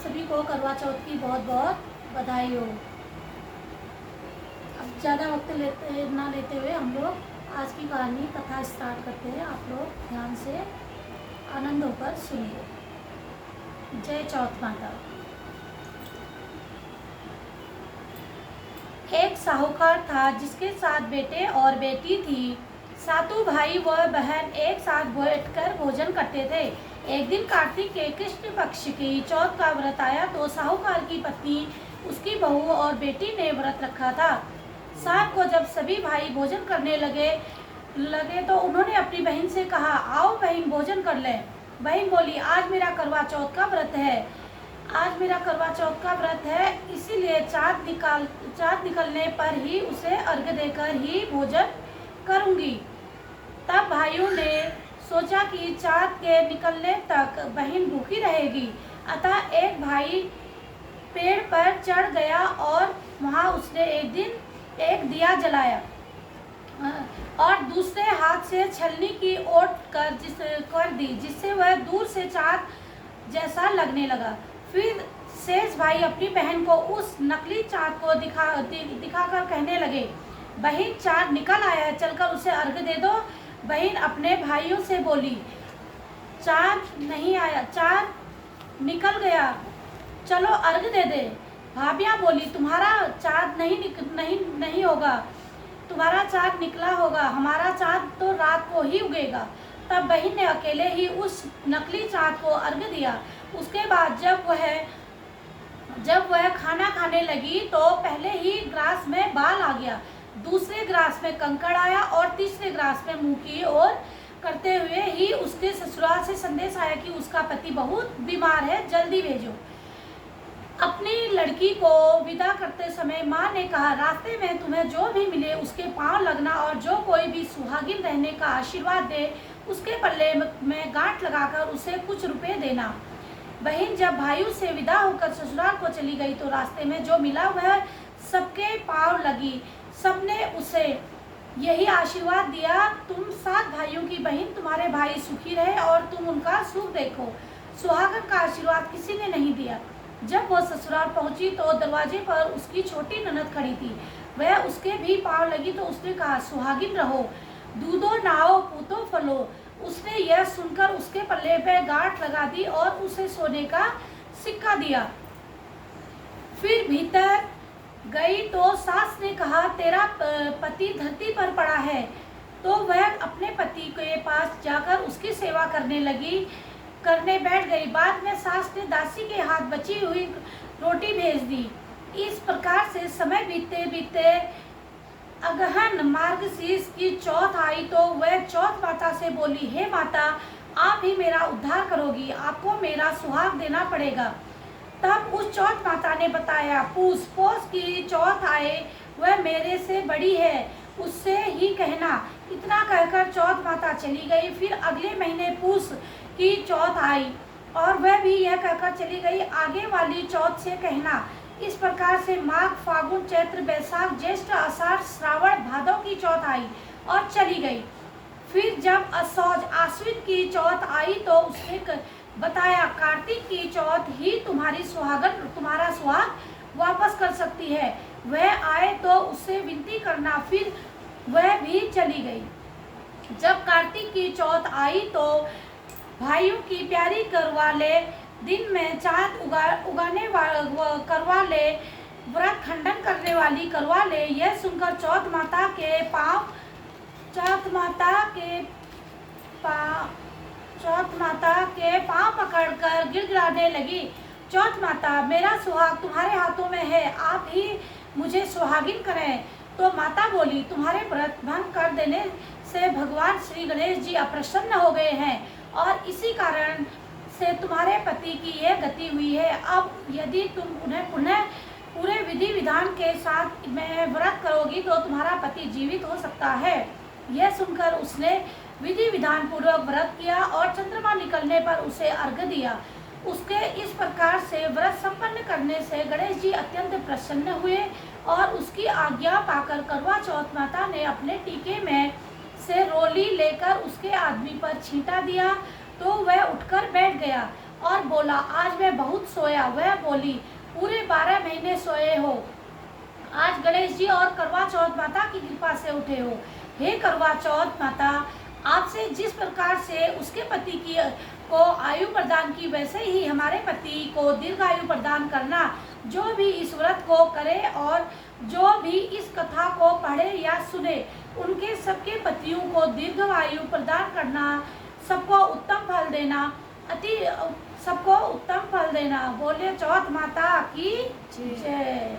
सभी को करवा चौथ की बहुत बहुत बधाई हो। अब ज़्यादा वक्त ना लेते हुए हम लोग आज की कहानी कथा स्टार्ट करते हैं। आप लोग ध्यान से आनंद होकर सुनिए। जय चौथ माता। एक साहूकार था जिसके 7 बेटे और बेटी थी। सातों भाई व बहन एक साथ बैठकर भोजन करते थे। एक दिन कार्तिक के कृष्ण पक्ष की चौथ का व्रत आया तो साहूकार की पत्नी, उसकी बहू और बेटी ने व्रत रखा था। शाम को जब सभी भाई भोजन करने लगे तो उन्होंने अपनी बहन से कहा, आओ बहन भोजन कर लें। बहन बोली, आज मेरा करवा चौथ का व्रत है, इसीलिए चाँद निकलने पर ही उसे अर्घ्य देकर ही भोजन करूंगी। तब भाइयों ने सोचा कि चाँद के निकलने तक बहन भूखी रहेगी, अतः एक भाई पेड़ पर चढ़ गया और वहां उसने एक दिया जलाया और दूसरे हाथ से छलनी की ओट कर दी, जिससे वह दूर से चाँद जैसा लगने लगा। फिर शेष भाई अपनी बहन को उस नकली चाँद को दिखाकर कहने लगे, बहन चाँद निकल आया है, चलकर उसे अर्घ्य दे दो। बहन अपने भाइयों से बोली, चाँद नहीं आया, चाँद निकल गया, चलो अर्घ्य दे दे। भाभियाँ बोली, तुम्हारा चाँद नहीं होगा, तुम्हारा चाँद निकला होगा, हमारा चाँद तो रात को ही उगेगा। तब बहन ने अकेले ही उस नकली चाँद को अर्घ्य दिया। उसके बाद जब वह खाना खाने लगी तो पहले ही ग्रास में बाल आ गया, दूसरे ग्रास में कंकड़ आया और तीसरे ग्रास में मुंह की ओर करते हुए ही उसके ससुराल से संदेश आया कि उसका पति बहुत बीमार है, जल्दी भेजो। अपनी लड़की को विदा करते समय माँ ने कहा, रास्ते में तुम्हें जो भी मिले उसके पांव लगना और जो कोई भी सुहागिन रहने का आशीर्वाद दे उसके पल्ले में गांठ लगाकर उसे कुछ रुपए देना। बहन जब भाइयों से विदा होकर ससुराल को चली गई तो रास्ते में जो मिला वह सबके पांव लगी। सबने उसे यही आशीर्वाद दिया, तुम 7 भाइयों की बहन, तुम्हारे भाई सुखी रहे और तुम उनका सुख देखो। सुहागन का आशीर्वाद किसी ने नहीं दिया। जब वह ससुराल पहुंची तो दरवाजे पर उसकी छोटी ननद खड़ी थी। वह उसके भी पांव लगी तो उसने कहा, सुहागिन रहो, दूधो नाओ पूतो फलो। उसने यह सुनकर उसके पल्ले पे गांठ लगा दी और उसे सोने का सिक्का दिया। फिर भीतर गई तो सास ने कहा, तेरा पति धरती पर पड़ा है। तो वह अपने पति के पास जाकर उसकी सेवा करने बैठ गई। बाद में सास ने दासी के हाथ बची हुई रोटी भेज दी। इस प्रकार से समय बीते अगहन मार्गशीर्ष की चौथ आई तो वह चौथ माता से बोली, हे माता, आप ही मेरा उद्धार करोगी, आपको मेरा सुहाग देना पड़ेगा। तब उस चौथ माता ने बताया, पोष की चौथ आए वह मेरे से बड़ी है, उससे ही कहना। इतना कहकर चौथ माता चली गई। फिर अगले महीने पूस की चौथ आई और वह भी यह कहकर चली गई, आगे वाली चौथ से कहना। इस प्रकार से माघ, फागुन, चैत्र, बैसाख, ज्येष्ठ, आषाढ़, श्रावण, भादव की चौथ आई और चली गई। फिर जब असौज आश्विन की चौथ आई तो उसने बताया, कार्तिक की चौथ ही तुम्हारा सुहाग वापस कर सकती है, वह आए तो उससे विनती करना। फिर वह भी चली गई। जब कार्तिक की चौथ आई तो भाइयों की प्यारी करवाले दिन में चाँद उगाने करवाले, व्रत खंडन करने वाली करवाले, यह सुनकर चौथ माता के पांव पकड़कर गिड़गिड़ाने लगी। चौथ माता, मेरा सुहाग तुम्हारे हाथों में है, आप ही मुझे सुहागिन करें। तो माता बोली, तुम्हारे व्रत भंग कर देने से भगवान श्री गणेश जी अप्रसन्न हो गए हैं और इसी कारण से तुम्हारे पति की यह गति हुई है। अब यदि तुम उन्हें पुनः पूरे विधि विधान के साथ में व्रत करोगी तो तुम्हारा पति जीवित हो सकता है। यह सुनकर उसने विधि विधान पूर्वक व्रत किया और चंद्रमा निकलने पर उसे अर्घ्य दिया। उसके इस प्रकार से व्रत संपन्न करने से गणेश जी अत्यंत प्रसन्न हुए और उसकी आज्ञा पाकर करवा चौथ माता ने अपने टीके में से रोली लेकर उसके आदमी पर छींटा दिया तो वह उठकर बैठ गया और बोला, आज मैं बहुत सोया। वह बोली, पूरे 12 महीने सोए हो, आज गणेश जी और करवा चौथ माता की कृपा से उठे हो। हे करवा चौथ माता, आपसे जिस प्रकार से उसके पति की को आयु प्रदान की, वैसे ही हमारे पति को दीर्घ आयु प्रदान करना। जो भी इस व्रत को करे और जो भी इस कथा को पढ़े या सुने, उनके सबके पतियों को दीर्घ आयु प्रदान करना, सबको उत्तम फल देना, सबको उत्तम फल देना। बोले चौथ माता की जय।